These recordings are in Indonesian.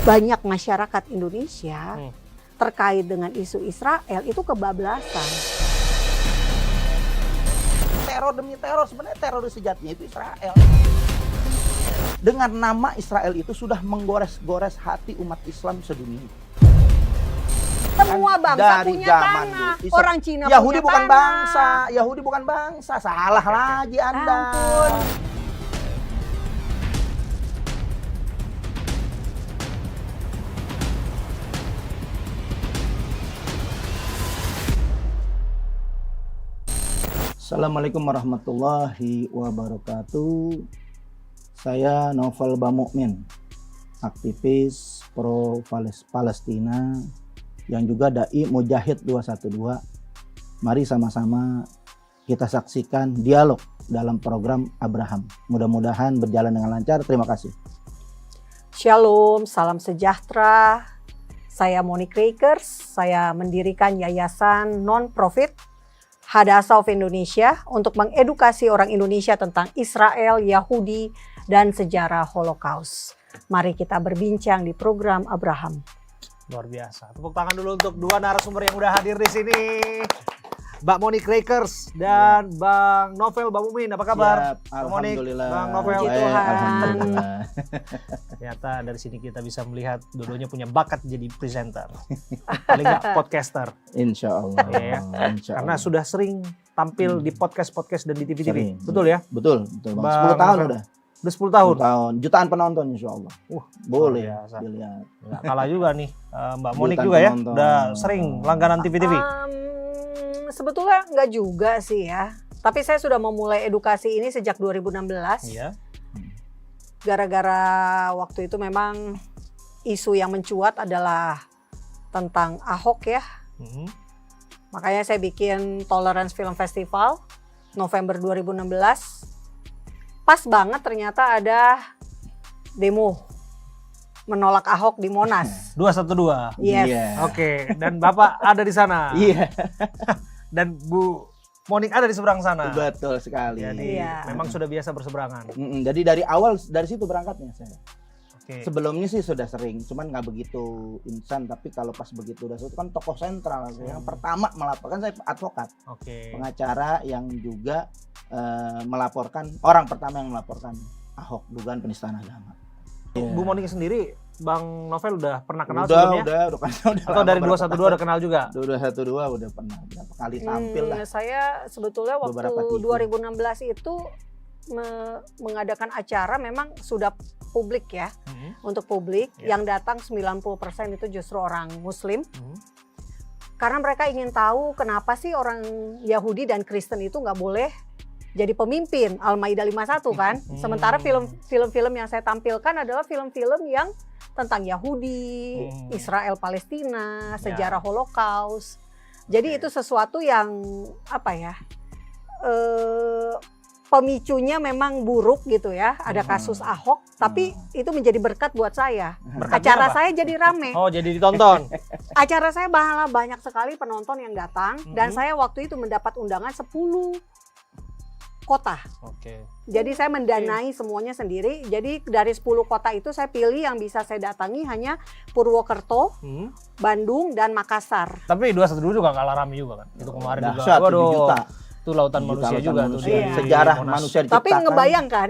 banyak masyarakat Indonesia terkait dengan isu Israel itu kebablasan. Teror demi teror, sebenarnya teroris sejatinya itu Israel. Dengan nama Israel itu sudah menggores-gores hati umat Islam sedunia. Semua bangsa Dari punya zaman tanah. dulu. Orang Cina Yahudi punya bukan tanah. bangsa, Yahudi bukan bangsa. Salah lagi Anda. Ampun. Assalamualaikum warahmatullahi wabarakatuh. Saya Novel Bamukmin, aktivis pro Palestina yang juga dai Mujahid 212. Mari sama-sama kita saksikan dialog dalam program Abraham. Mudah-mudahan berjalan dengan lancar. Terima kasih. Shalom, salam sejahtera. Saya Monique Rakers. Saya mendirikan yayasan non-profit Hadassah of Indonesia untuk mengedukasi orang Indonesia tentang Israel, Yahudi, dan sejarah Holocaust. Mari kita berbincang di program Abraham. Luar biasa. Tepuk tangan dulu untuk dua narasumber yang udah hadir di sini. Mbak Monique Rakers dan Bang Novel Bamukmin. Apa kabar? Siap, Bang Monique, alhamdulillah. Bang Novel. Puji Baik, Tuhan. alhamdulillah. Ternyata dari sini kita bisa melihat dua-duanya punya bakat jadi presenter. Paling nggak podcaster. Insya Allah. Iya. Insya Karena Allah. sudah sering tampil di podcast-podcast dan di TV-TV. Sering. Betul ya? Betul, betul. Bang. Bang 10 tahun Novel. udah. Udah 10 tahun. 10 tahun. Jutaan penonton insya Allah. Boleh luar biasa. dilihat. Nggak kalah juga nih Mbak Monique Jutaan juga ya. penonton. Udah sering langganan TV-TV. Sebetulnya nggak juga sih ya. Tapi saya sudah memulai edukasi ini sejak 2016. Iya. Gara-gara waktu itu memang isu yang mencuat adalah tentang Ahok ya. Makanya saya bikin Tolerance Film Festival November 2016. Pas banget ternyata ada demo menolak Ahok di Monas. 212. Yes. Iya. Oke, dan Bapak ada di sana. Iya, Dan Bu Monique ada di seberang sana. betul sekali. Jadi Iya. memang sudah biasa berseberangan. Jadi dari awal dari situ berangkatnya saya. Oke. Sebelumnya sih sudah sering, cuman nggak begitu insan. Tapi kalau pas begitu udah itu kan tokoh sentral. Yang pertama melaporkan saya advokat, Oke. pengacara yang juga melaporkan, orang pertama yang melaporkan Ahok dugaan penistaan agama. Bu Monique sendiri, Bang Novel udah pernah kenal udah sebelumnya? udah Atau dari 212 udah kenal juga? 212 udah pernah berapa kali tampil lah. Saya sebetulnya waktu Beberapa TV. 2016 itu mengadakan acara memang sudah publik ya. Untuk publik Ya. yang datang 90% itu justru orang Muslim. Hmm. Karena mereka ingin tahu kenapa sih orang Yahudi dan Kristen itu nggak boleh jadi pemimpin, Al-Maidah 51 kan. Sementara film-film yang saya tampilkan adalah film-film yang tentang Yahudi, Israel Palestina, sejarah Holocaust. Jadi itu sesuatu yang apa ya? Pemicunya memang buruk gitu ya. Ada kasus Ahok, tapi itu menjadi berkat buat saya. Berkatnya Acara apa? saya jadi rame. Oh, jadi ditonton. Acara saya malah banyak sekali penonton yang datang dan saya waktu itu mendapat undangan 10 kota. Oke. Jadi saya mendanai semuanya sendiri. Jadi dari 10 kota itu saya pilih yang bisa saya datangi hanya Purwokerto, Bandung, dan Makassar. Tapi 212 juga kalah rame juga kan? Itu kemarin juga. Dahsyat, 7 Waduh, juta. itu lautan 7 manusia juta juga manusia. tuh. Iya. Sejarah Monas. manusia diciptakan. Tapi ngebayangkan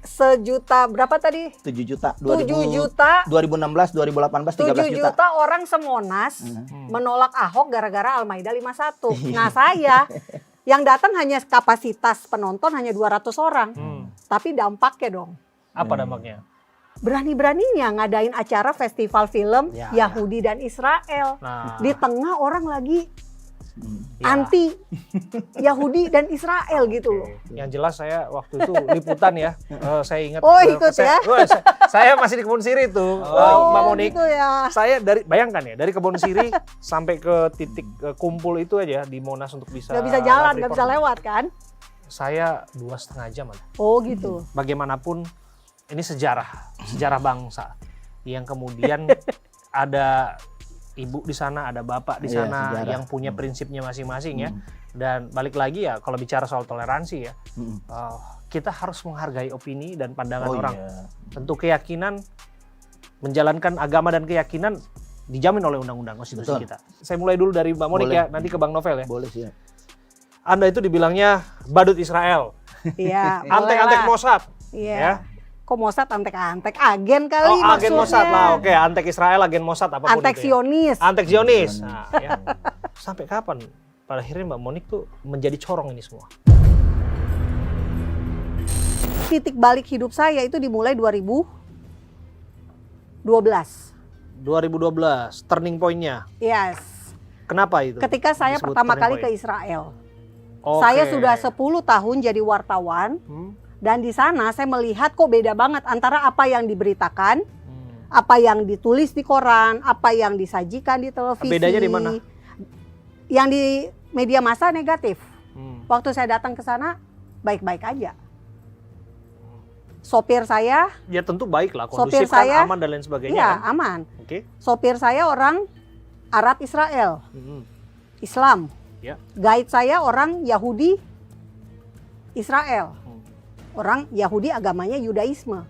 sejuta berapa tadi? 7 juta. 7 juta. 2016, 2018, 7 13 juta. juta orang semonas menolak Ahok gara-gara Al-Maidah 51. Nah saya yang datang hanya kapasitas penonton hanya 200 orang. Tapi dampaknya dong. Apa dampaknya? Berani-beraninya ngadain acara festival film Ya. Yahudi dan Israel. Nah, Di tengah orang lagi ya. anti Yahudi dan Israel gitu loh. Yang jelas saya waktu itu liputan ya. Saya ingat. Oh, ikut ya? Saya masih di Kebun Siri tuh, Mbak Monique. Gitu ya. Saya bayangkan ya, dari Kebun Siri sampai ke titik kumpul itu aja di Monas untuk bisa. Gak bisa jalan, live gak bisa report. lewat kan? Saya 2,5 jam ada. Oh gitu. Bagaimanapun ini sejarah bangsa yang kemudian ada ibu di sana, ada bapak di Iya, sana sejarah. yang punya prinsipnya masing-masing ya. Dan balik lagi ya, kalau bicara soal toleransi ya, kita harus menghargai opini dan pandangan orang. Iya. Tentu keyakinan menjalankan agama dan keyakinan dijamin oleh undang-undang konstitusi Betul. kita. Saya mulai dulu dari Mbak Monik Boleh. ya, nanti ke Bang Novel ya. Boleh sih. Anda itu dibilangnya badut Israel, Iya, antek-antek boleh lah. Mossad. Iya. Ya. Kok Mossad antek-antek? Agen kali Oh, agen maksudnya. Mossad lah. Oke, antek Israel, agen Mossad apapun Antek itu ya. Zionis. Antek Zionis. Nah, ya. Sampai kapan pada akhirnya Mbak Monik tuh menjadi corong ini semua? Titik balik hidup saya itu dimulai 2012. 2012, turning point-nya. Yes. Kenapa itu? Ketika saya disebut pertama turning kali ke point? Israel. Oke. Saya sudah 10 tahun jadi wartawan. Hmm. Dan di sana saya melihat kok beda banget antara apa yang diberitakan, Hmm. apa yang ditulis di koran, apa yang disajikan di televisi. Bedanya di mana? Yang di media massa negatif. Hmm. Waktu saya datang ke sana baik-baik aja. Sopir saya, Ya tentu baik lah, Sopir kondusif kan, saya, aman dan lain sebagainya ya kan. aman. Oke. Sopir saya orang Arab Israel, Hmm. Islam. Ya. Guide saya orang Yahudi Israel. Hmm. Orang Yahudi agamanya Yudaisme.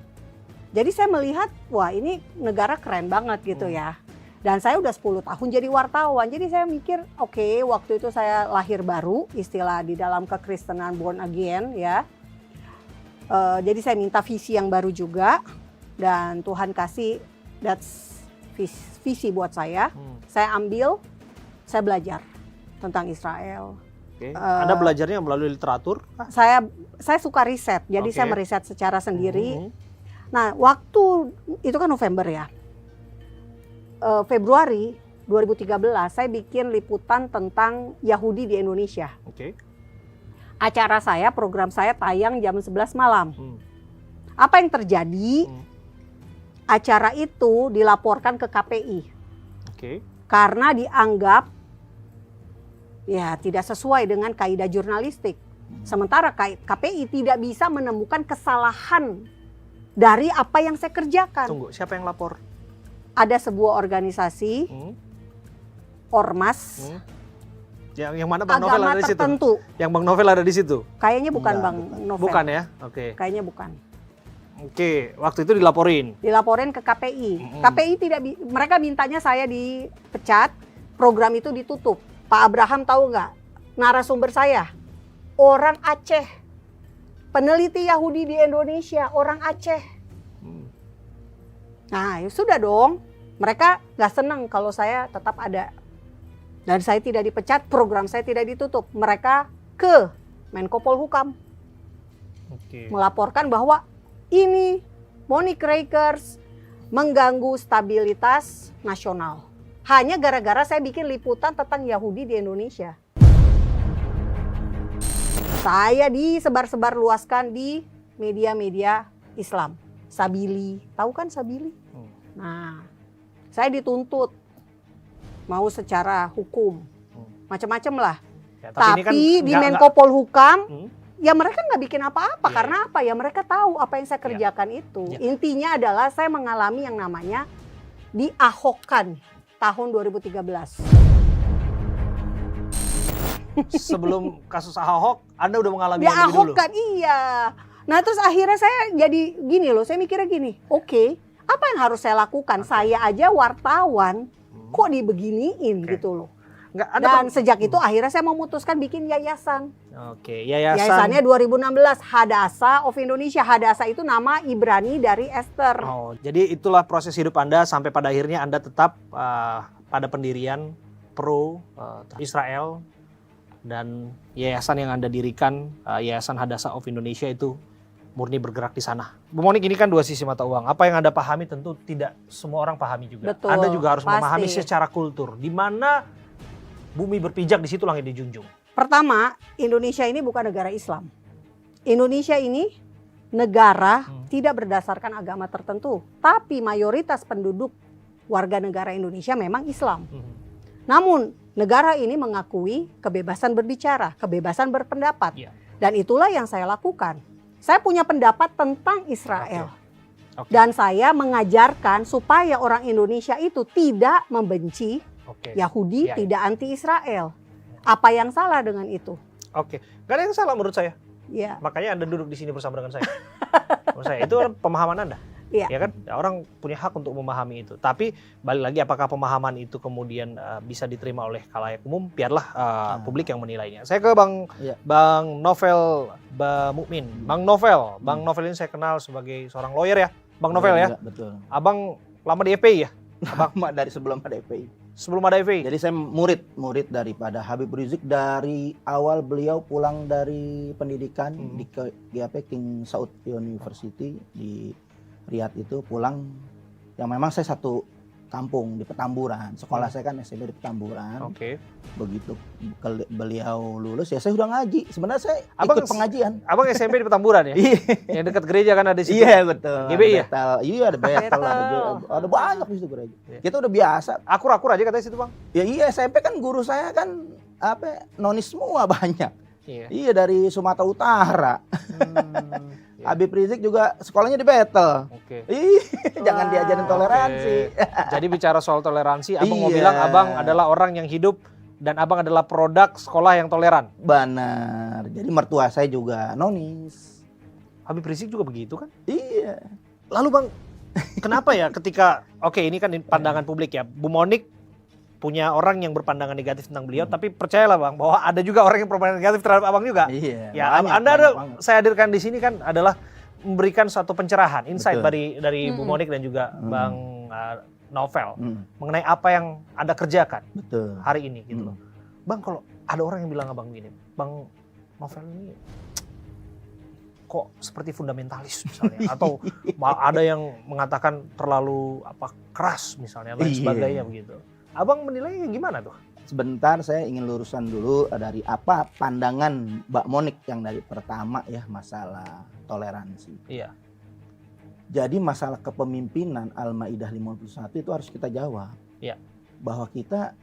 Jadi saya melihat, wah ini negara keren banget gitu ya. Dan saya udah 10 tahun jadi wartawan. Jadi saya mikir, oke, waktu itu saya lahir baru, istilah di dalam kekristenan born again ya. Jadi saya minta visi yang baru juga. Dan Tuhan kasih that's visi buat saya. Hmm. Saya ambil, saya belajar tentang Israel. Oke. Anda belajarnya melalui literatur? Saya suka riset, jadi Oke. saya meriset secara sendiri. Hmm. Nah, waktu itu kan November ya. Februari 2013 saya bikin liputan tentang Yahudi di Indonesia. Oke. Acara saya, program saya tayang jam 11 malam. Hmm. Apa yang terjadi? Hmm. Acara itu dilaporkan ke KPI Oke. karena dianggap ya tidak sesuai dengan kaidah jurnalistik. Sementara KPI tidak bisa menemukan kesalahan dari apa yang saya kerjakan. Tunggu, siapa yang lapor? Ada sebuah organisasi, Hmm. ormas, Hmm. Yang mana Bang Novel agama ada di situ? tertentu. Yang Bang Novel ada di situ? Kayaknya bukan Enggak, Bang Novel. Bukan ya? Oke. Kayaknya bukan. Oke, waktu itu dilaporin. Dilaporin ke KPI. Mm-mm. KPI mereka mintanya saya dipecat, program itu ditutup. Pak Abraham tahu nggak? Narasumber saya orang Aceh. Peneliti Yahudi di Indonesia, orang Aceh. Hmm. Nah, ya sudah dong. Mereka nggak senang kalau saya tetap ada. Dan saya tidak dipecat, program saya tidak ditutup. Mereka ke Menko Polhukam Oke. melaporkan bahwa ini Monik Rakers mengganggu stabilitas nasional. Hanya gara-gara saya bikin liputan tentang Yahudi di Indonesia. Saya disebar-sebar luaskan di media-media Islam. Sabili, tahu kan Sabili? Hmm. Nah, saya dituntut mau secara hukum, macam-macam lah. Ya, Tapi ini kan di nggak- Menko Polhukam, Hmm. ya mereka nggak bikin apa-apa. Iya, Karena apa? Ya mereka tahu apa yang saya Iya. kerjakan itu. Iya. Intinya adalah saya mengalami yang namanya diahokkan tahun 2013. Sebelum kasus Ahok, Anda udah mengalami yang lebih dulu. Diahokkan, iya. Nah terus akhirnya saya jadi gini loh, saya mikirnya gini, oke, apa yang harus saya lakukan? Saya aja wartawan, kok dibeginiin Oke. gitu loh. Nggak, Anda Dan sejak itu akhirnya saya memutuskan bikin yayasan. Oke, yayasan. Yayasannya 2016, Hadassah of Indonesia. Hadassah itu nama Ibrani dari Esther. Oh, jadi itulah proses hidup Anda sampai pada akhirnya Anda tetap pada pendirian pro Israel, dan yayasan yang Anda dirikan, Yayasan Hadassah of Indonesia itu murni bergerak di sana. Bu Monik, ini kan dua sisi mata uang. Apa yang Anda pahami tentu tidak semua orang pahami juga. Betul, Anda juga harus pasti. memahami secara kultur. Di mana bumi berpijak, di situ langit dijunjung. Pertama, Indonesia ini bukan negara Islam. Indonesia ini negara tidak berdasarkan agama tertentu, tapi mayoritas penduduk warga negara Indonesia memang Islam. Namun, negara ini mengakui kebebasan berbicara, kebebasan berpendapat. Iya. Dan itulah yang saya lakukan. Saya punya pendapat tentang Israel. Oke. Dan saya mengajarkan supaya orang Indonesia itu tidak membenci Oke. Yahudi, Iya, iya. tidak anti-Israel. Apa yang salah dengan itu? Oke. Gak ada yang salah menurut saya. Ya. Makanya Anda duduk di sini bersama dengan saya. Menurut saya itu adalah pemahaman Anda. Iya. Ya kan? Ya, orang punya hak untuk memahami itu. Tapi balik lagi apakah pemahaman itu kemudian bisa diterima oleh khalayak umum? Biarlah publik yang menilainya. Saya ke Bang Novel Mukmin. Bang Novel ini saya kenal sebagai seorang lawyer ya. Bang Novel ya. Betul. Abang lama di FPI ya? Lama dari sebelum ada FPI. Sebelum ada FPI. Jadi saya murid daripada Habib Rizik dari awal beliau pulang dari pendidikan di GAP King Saud University di Riyadh itu pulang, yang memang saya satu kampung di Petamburan. Sekolah saya kan SMP di Petamburan. Oke. Begitu beliau lulus ya saya udah ngaji. Sebenarnya saya Abang ikut pengajian. Abang SMP di Petamburan ya? Yang dekat gereja kan ada di situ. Iya betul. GBI ya? Iya ada Betel, ada banyak di situ gereja. Kita udah biasa. Akur-akur aja katanya situ Bang. Ya iya SMP kan guru saya kan nonis semua banyak. Iya dari Sumatera Utara. Habib Rizik juga sekolahnya di Betel. Oke. Jangan diajarin toleransi. Jadi bicara soal toleransi, Abang mau Iya. bilang Abang adalah orang yang hidup dan Abang adalah produk sekolah yang toleran. Benar. Jadi mertua saya juga nonis. Habib Rizik juga begitu kan? Iya. Lalu Bang, kenapa ya ketika ini kan pandangan publik ya, Bu Monik punya orang yang berpandangan negatif tentang beliau, tapi percayalah Bang bahwa ada juga orang yang berpandangan negatif terhadap Abang juga. Iya. Ya, saya hadirkan di sini kan adalah memberikan suatu pencerahan, insight dari Bu Monik dan juga Bang Novel mengenai apa yang Anda kerjakan hari ini gitu loh. Bang, kalau ada orang yang bilang Abang gini, Bang Novel ini kok seperti fundamentalis misalnya, atau ada yang mengatakan terlalu keras misalnya dan sebagainya begitu. Abang menilainya gimana tuh? Sebentar saya ingin luruskan dulu dari apa pandangan Mbak Monik yang dari pertama ya masalah toleransi. Iya. Jadi masalah kepemimpinan Al-Maidah 51 itu harus kita jawab. Iya. Bahwa kita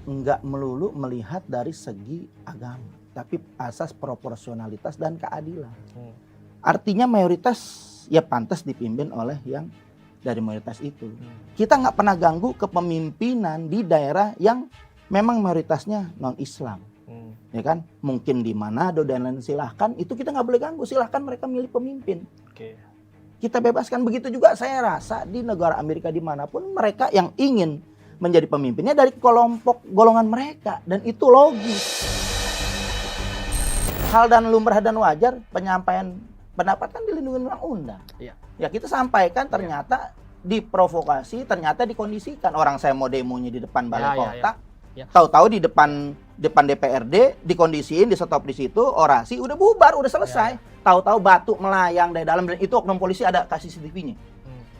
enggak melulu melihat dari segi agama, tapi asas proporsionalitas dan keadilan. Artinya mayoritas ya pantas dipimpin oleh yang dari mayoritas itu. Kita nggak pernah ganggu kepemimpinan di daerah yang memang mayoritasnya non-Islam. Ya kan? Mungkin di Manado dan lain silahkan, itu kita nggak boleh ganggu. Silahkan mereka milih pemimpin. Kita bebaskan. Begitu juga saya rasa di negara Amerika dimanapun mereka yang ingin menjadi pemimpinnya dari kelompok golongan mereka. Dan itu logis. Hal dan lumrah dan wajar penyampaian pendapat kan dilindungi undang-undang. Ya kita sampaikan ternyata diprovokasi, ternyata dikondisikan. Orang saya mau demonya di depan balai kota, tahu-tahu di depan DPRD dikondisiin, di stop di situ, orasi udah bubar, udah selesai. Tahu-tahu batu melayang dari dalam, dan itu oknum polisi ada kasih CCTV-nya.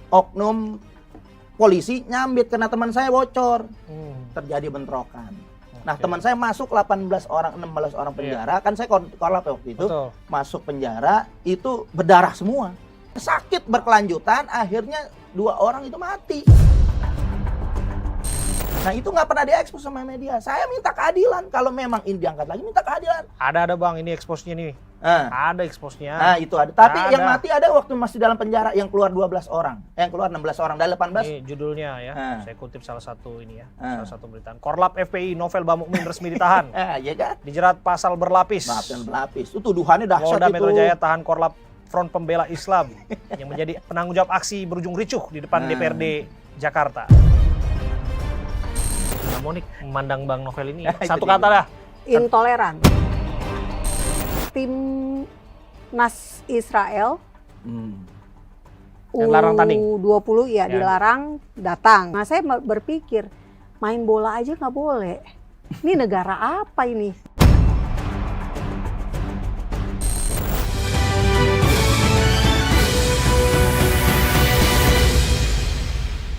Oknum polisi nyambit karena teman saya bocor. Terjadi bentrokan. Nah teman saya masuk 16 orang penjara, kan saya korlap waktu itu. Masuk penjara itu berdarah semua. Sakit berkelanjutan, akhirnya 2 orang itu mati. Nah itu nggak pernah diekspos sama media. Saya minta keadilan. Kalau memang ini diangkat lagi, minta keadilan. Ada Bang, ini eksposnya nih. Ada eksposnya. Nah itu ada. Tapi yang mati ada waktu masih dalam penjara, yang keluar 12 orang. Yang keluar 16 orang, dari 18. Ini judulnya ya, saya kutip salah satu ini ya, salah satu beritaan. Korlap FPI Novel Bamukmin resmi ditahan. Iya kan? Dijerat pasal berlapis. Itu tuduhannya dahsyat itu. Polda Metro Jaya tahan Korlap Front Pembela Islam yang menjadi penanggung jawab aksi berujung ricuh di depan DPRD Jakarta. Nah, Monik memandang Bang Novel ini satu kata dah. Intoleran. Tim Nas Israel yang larang tanding. U20 ya dilarang datang. Nah saya berpikir main bola aja nggak boleh. Ini negara apa ini?